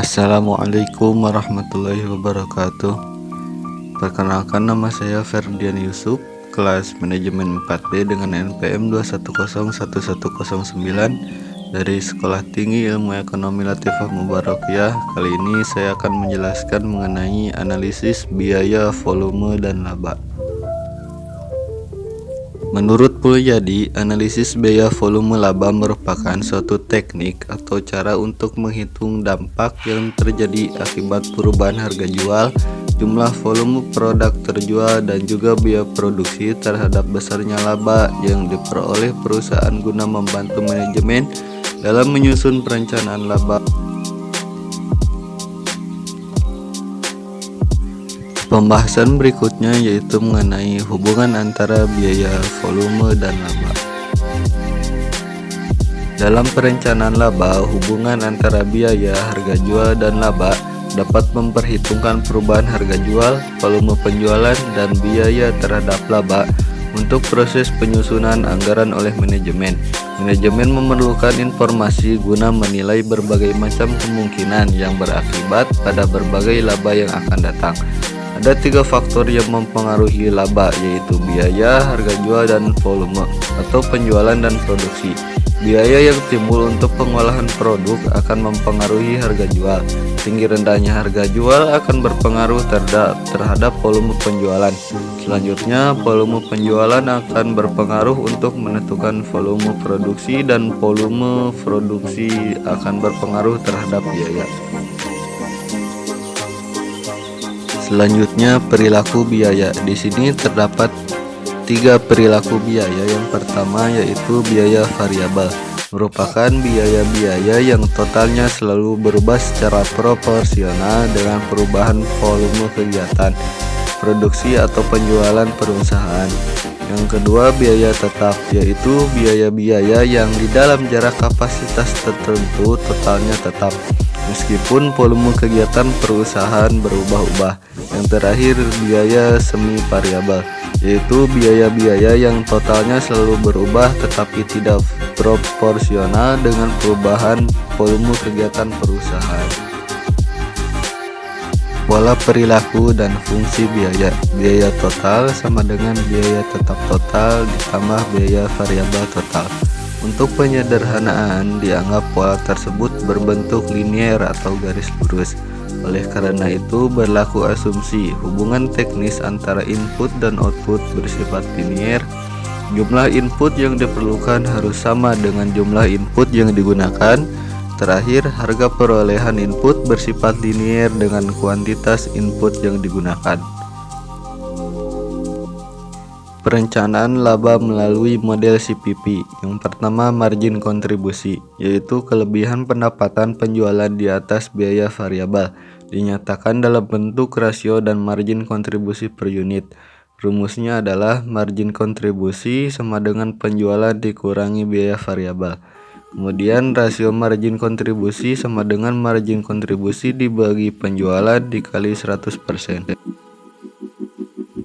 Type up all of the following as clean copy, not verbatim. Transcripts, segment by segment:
Assalamualaikum warahmatullahi wabarakatuh. Perkenalkan, nama saya Ferdian Yusuf, kelas manajemen 4B dengan NPM 2101109 dari Sekolah Tinggi Ilmu Ekonomi Latifah Mubarakiyah. Kali ini saya akan menjelaskan mengenai analisis biaya, volume, dan laba. Menurut Puljadi, analisis biaya, volume, laba merupakan suatu teknik atau cara untuk menghitung dampak yang terjadi akibat perubahan harga jual, jumlah volume produk terjual, dan juga biaya produksi terhadap besarnya laba yang diperoleh perusahaan guna membantu manajemen dalam menyusun perencanaan laba. Pembahasan berikutnya yaitu mengenai hubungan antara biaya, volume, dan laba. Dalam perencanaan laba, hubungan antara biaya, harga jual, dan laba dapat memperhitungkan perubahan harga jual, volume penjualan, dan biaya terhadap laba untuk proses penyusunan anggaran oleh manajemen. Manajemen memerlukan informasi guna menilai berbagai macam kemungkinan yang berakibat pada berbagai laba yang akan datang. Ada 3 faktor yang mempengaruhi laba, yaitu biaya, harga jual, dan volume atau penjualan dan produksi. Biaya yang timbul untuk pengolahan produk akan mempengaruhi harga jual. Tinggi rendahnya harga jual akan berpengaruh terhadap volume penjualan. Selanjutnya, volume penjualan akan berpengaruh untuk menentukan volume produksi, dan volume produksi akan berpengaruh terhadap biaya. Selanjutnya, perilaku biaya. Di sini terdapat 3 perilaku biaya. Yang pertama yaitu biaya variabel, merupakan biaya-biaya yang totalnya selalu berubah secara proporsional dengan perubahan volume kegiatan, produksi atau penjualan perusahaan. Yang kedua, biaya tetap, yaitu biaya-biaya yang di dalam jarak kapasitas tertentu totalnya tetap, meskipun volume kegiatan perusahaan berubah-ubah. Yang terakhir, biaya semi variabel, yaitu biaya-biaya yang totalnya selalu berubah tetapi tidak proporsional dengan perubahan volume kegiatan perusahaan. Pola perilaku dan fungsi biaya. Biaya total sama dengan biaya tetap total ditambah biaya variabel total. Untuk penyederhanaan, dianggap pola tersebut berbentuk linier atau garis lurus. Oleh karena itu, berlaku asumsi hubungan teknis antara input dan output bersifat linier. Jumlah input yang diperlukan harus sama dengan jumlah input yang digunakan. Terakhir, harga perolehan input bersifat linier dengan kuantitas input yang digunakan. Perencanaan laba melalui model CPP. Yang pertama, margin kontribusi, yaitu kelebihan pendapatan penjualan di atas biaya variabel, dinyatakan dalam bentuk rasio dan margin kontribusi per unit. Rumusnya adalah margin kontribusi sama dengan penjualan dikurangi biaya variabel. Kemudian rasio margin kontribusi sama dengan margin kontribusi dibagi penjualan dikali 100%.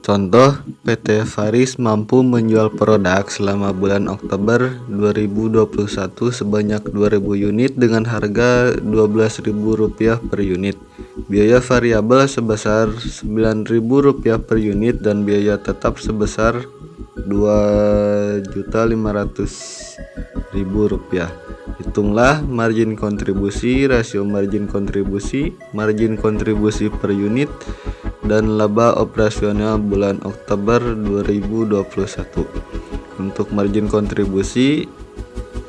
Contoh, PT Faris mampu menjual produk selama bulan Oktober 2021 sebanyak 2000 unit dengan harga Rp12.000 per unit. Biaya variabel sebesar Rp9.000 per unit dan biaya tetap sebesar Rp2.500.000. Hitunglah margin kontribusi, rasio margin kontribusi per unit, dan laba operasional bulan Oktober 2021. Untuk margin kontribusi,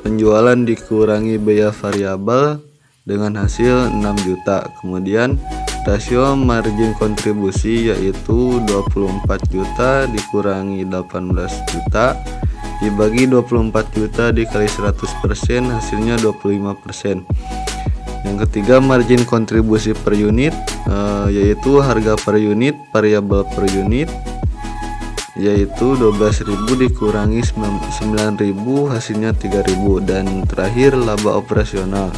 penjualan dikurangi biaya variabel dengan hasil 6 juta. Kemudian rasio margin kontribusi yaitu 24 juta dikurangi 18 juta dibagi 24 juta dikali 100%, hasilnya 25%. Yang ketiga, margin kontribusi per unit, yaitu harga per unit, variabel per unit, yaitu 12.000 dikurangi 9.000, hasilnya 3.000. Dan terakhir, laba operasional.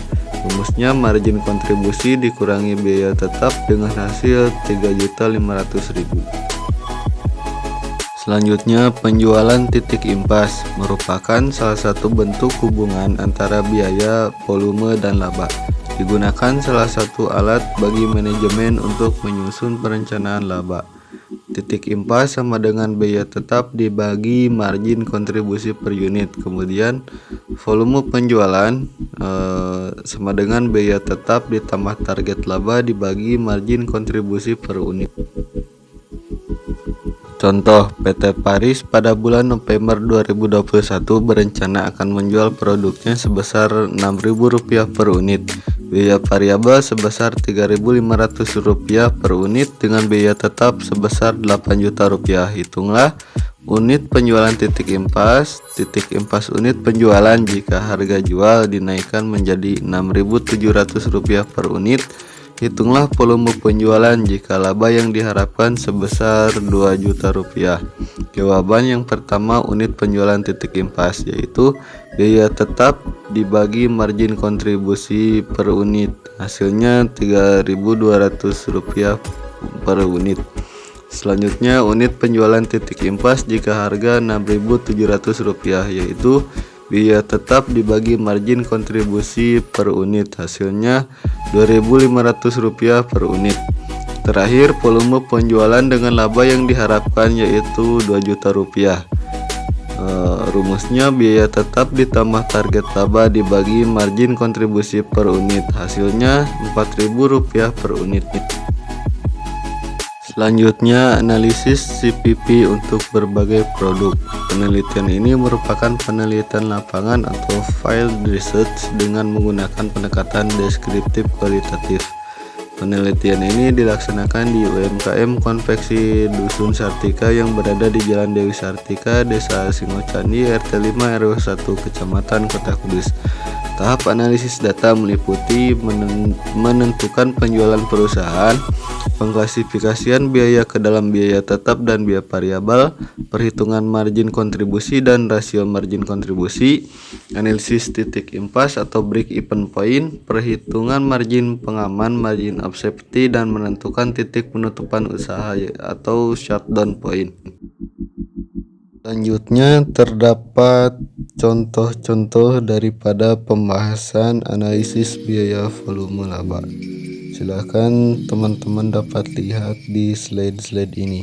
Rumusnya margin kontribusi dikurangi biaya tetap dengan hasil 3.500.000. Selanjutnya, penjualan titik impas merupakan salah satu bentuk hubungan antara biaya, volume, dan laba. digunakan salah satu alat bagi manajemen untuk menyusun perencanaan laba. Titik impas sama dengan biaya tetap dibagi margin kontribusi per unit. Kemudian volume penjualan sama dengan biaya tetap ditambah target laba dibagi margin kontribusi per unit. Contoh, PT Paris pada bulan November 2021 berencana akan menjual produknya sebesar Rp6.000 per unit. Biaya variabel sebesar Rp3.500 per unit dengan biaya tetap sebesar Rp8 juta. Hitunglah unit penjualan titik impas unit penjualan jika harga jual dinaikkan menjadi Rp6.700 per unit. Hitunglah volume penjualan jika laba yang diharapkan sebesar Rp2 juta. Jawaban yang pertama unit penjualan titik impas, yaitu biaya tetap dibagi margin kontribusi per unit, hasilnya Rp3.200 per unit. Selanjutnya unit penjualan titik impas jika harga Rp6.700, yaitu biaya tetap dibagi margin kontribusi per unit, hasilnya Rp2.500 per unit. Terakhir, volume penjualan dengan laba yang diharapkan yaitu Rp2 juta. Rumusnya biaya tetap ditambah target laba dibagi margin kontribusi per unit, hasilnya Rp4.000 per unit. Selanjutnya, analisis CPP untuk berbagai produk. Penelitian ini merupakan penelitian lapangan atau field research dengan menggunakan pendekatan deskriptif kualitatif. Penelitian ini dilaksanakan di UMKM Konveksi Dusun Sartika yang berada di Jalan Dewi Sartika, Desa Singocandi, RT 5 RW 1, Kecamatan Kota Kudus. Tahap analisis data meliputi menentukan penjualan perusahaan, pengklasifikasian biaya ke dalam biaya tetap dan biaya variabel, perhitungan margin kontribusi dan rasio margin kontribusi, analisis titik impas atau break even point, perhitungan margin pengaman margin of safety, dan menentukan titik penutupan usaha atau shutdown point. Selanjutnya terdapat contoh-contoh daripada pembahasan analisis biaya volume laba. Silakan teman-teman dapat lihat di slide-slide ini.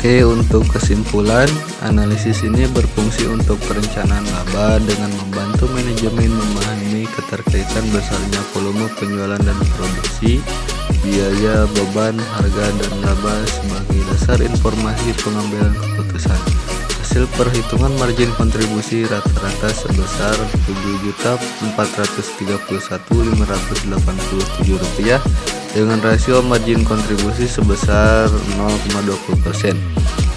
Oke, untuk kesimpulan, analisis ini berfungsi untuk perencanaan laba dengan membantu manajemen memahami keterkaitan besarnya volume penjualan dan produksi, biaya, beban, harga, dan laba sebagai dasar informasi pengambilan keputusan. Hasil perhitungan margin kontribusi rata-rata sebesar Rp7.431.587 dengan rasio margin kontribusi sebesar 0,20%.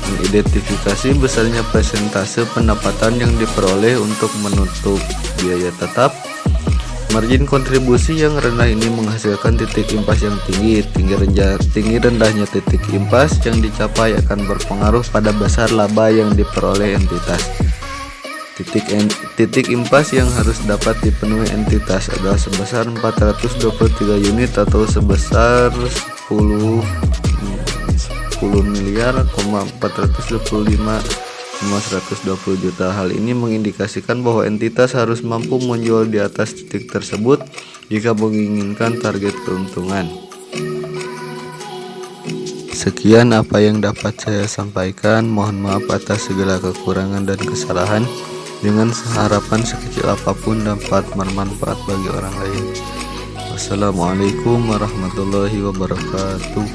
Mengidentifikasi besarnya persentase pendapatan yang diperoleh untuk menutup biaya tetap. Margin kontribusi yang rendah ini menghasilkan titik impas yang tinggi. Tinggi rendahnya titik impas yang dicapai akan berpengaruh pada besar laba yang diperoleh entitas. Titik impas yang harus dapat dipenuhi entitas adalah sebesar 423 unit atau sebesar 10.425,120 juta. Hal ini mengindikasikan bahwa entitas harus mampu menjual di atas titik tersebut jika menginginkan target keuntungan. Sekian apa yang dapat saya sampaikan. Mohon maaf atas segala kekurangan dan kesalahan. Dengan harapan sekecil apapun dapat bermanfaat bagi orang lain. Wassalamualaikum warahmatullahi wabarakatuh.